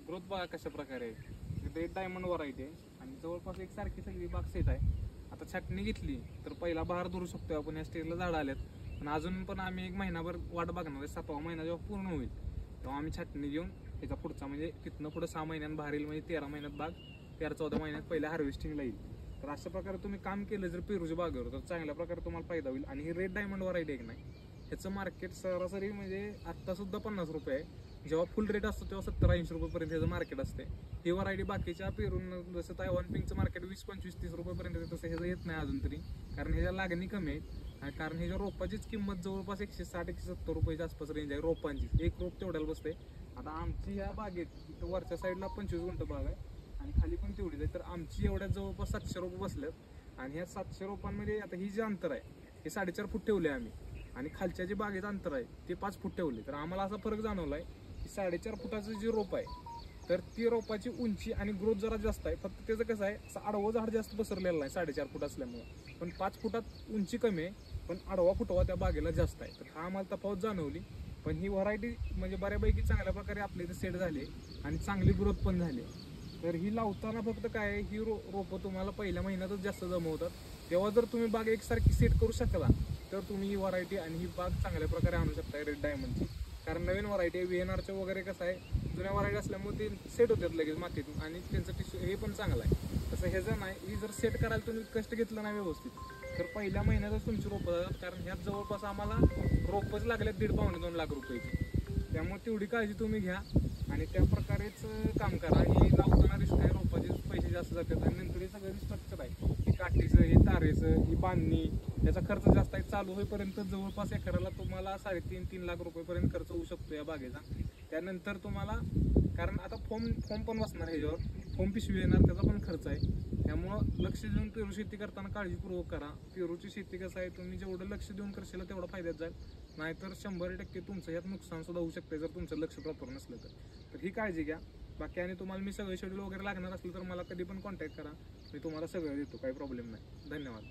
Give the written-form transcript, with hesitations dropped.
Growth बघा कशा प्रकारे आहे. रेड डायमंड व्हरायटी आहे आणि जवळपास एकसारखी सगळी बाग सेट आहे. आता छाटणी घेतली तर पहिला बहार धरू शकतो आपण. या स्टेजला झाडं आल्यात, पण अजून पण आम्ही एक महिनाभर वाट बघणार आहे. 7वा महिना जेव्हा पूर्ण होईल तेव्हा आम्ही छाटणी घेऊन त्याचा पुढचा म्हणजे तिथनं पुढे 6 महिन्यात बहार येईल. म्हणजे 13 महिन्यात बाग 13-14 महिन्यात पहिल्या हार्वेस्टिंगला येईल. तर अशा प्रकारे तुम्ही काम केलं जर पेरूच्या बागेवर तर चांगल्या प्रकारे तुम्हाला फायदा होईल. आणि ही रेड डायमंड व्हरायटी आहे की नाही, ह्याचं मार्केट सरासरी म्हणजे आत्ता सुद्धा 50 रुपये आहे. जेव्हा फुल रेट असतो तेव्हा 70-80 रुपयेपर्यंत ह्याचं मार्केट असते. ही व्हरायटी बाकीच्या पेरून जसं तायवान पिंकचं मार्केट 20-25-30 रुपयेपर्यंत येतं तसं ह्याचं येत नाही अजून तरी, कारण ह्याच्या लागणी कमी आहे. आणि कारण ह्याच्या रोपाचीच किंमत जवळपास 160-170 रुपयाच्या आसपास रेंज आहे रोपांची. एक रोप तेवढ्याला बसते. आता आमची ह्या बागेत वरच्या साईडला 25 गुंठ बाग आहे आणि खाली पण तेवढीच आहे. तर आमची एवढ्यात जवळपास 700 रोपं बसल्यात. आणि ह्या 700 रोपांमध्ये आता ही जे अंतर आहे हे 4.5 फूट ठेवले आम्ही आणि खालच्या जे बागेचं अंतर आहे ते 5 फूट ठेवले. तर आम्हाला असा फरक जाणवला आहे की 4.5 फुटाचं जे रोप आहे तर ती रोपाची उंची आणि ग्रोथ जरा जास्त आहे. फक्त त्याचं कसं आहे, असं आडवं झाड जास्त पसरलेलं नाही 4.5 फूट असल्यामुळे. पण 5 फुटात उंची कमी आहे पण आडवा फुटवा त्या बागेला जास्त आहे. तर हा आम्हाला तफावत जाणवली. पण ही व्हरायटी म्हणजे बऱ्यापैकी चांगल्या प्रकारे आपल्या इथे सेट झाली आणि चांगली ग्रोथ पण झाली. तर ही लावताना फक्त काय ही रोपं तुम्हाला पहिल्या महिन्यातच जास्त जमवतात. तेव्हा जर तुम्ही बाग एकसारखी सेट करू शकला तर तुम्ही ही व्हरायटी आणि ही बाग चांगल्या प्रकारे आणू शकता रेड डायमंडची. कारण नवीन व्हरायटी VNRच्या वगैरे कसं आहे, जुन्या व्हरायटी असल्यामुळे ते सेट होतात लगेच मातीतून आणि त्यांचं टिश्यू हे पण चांगलं आहे. तसं ह्याचं नाही, ही जर सेट करायला तुम्ही कष्ट घेतलं नाही व्यवस्थित तर पहिल्या महिन्यातच तुमची रोपं जातात. कारण ह्यात जवळपास आम्हाला रोपच लागल्यात 1.5-2 लाख रुपयाची. त्यामुळे तेवढी काळजी तुम्ही घ्या आणि त्या प्रकारेच काम करा. ही लावताना रिस्क आहे, रोपाचे पैसे जास्त जातात आणि नंतर हे सगळं स्ट्रक्चर आहे, ही काठीचं, हे तारेचं, ही बांधणी, त्याचा खर्च जास्त आहे. चालू होईपर्यंत जवळपास एकराला तुम्हाला 3.5-3 लाख रुपयेपर्यंत खर्च होऊ शकतो या बागेचा. त्यानंतर तुम्हाला कारण आता फॉर्म पण बसणार ह्याच्यावर, फॉर्म पिशवी येणार, त्याचा पण खर्च आहे. त्यामुळं लक्ष देऊन पेरू शेती करताना काळजीपूर्वक करा. पेरूची शेती कसं आहे, तुम्ही जेवढं लक्ष देऊन करशील तेवढा फायद्यात जाईल. नाहीतर 100% तुमचं यात नुकसान सुद्धा होऊ शकते जर तुमचं लक्ष प्रॉपर नसलं तर ही काळजी घ्या. बाकी आणि तुम्हाला मी सगळं शेड्यूल वगैरे लागणार असलं तर मला कधी पण कॉन्टॅक्ट करा, मी तुम्हाला सगळं देतो, काही प्रॉब्लेम नाही. धन्यवाद.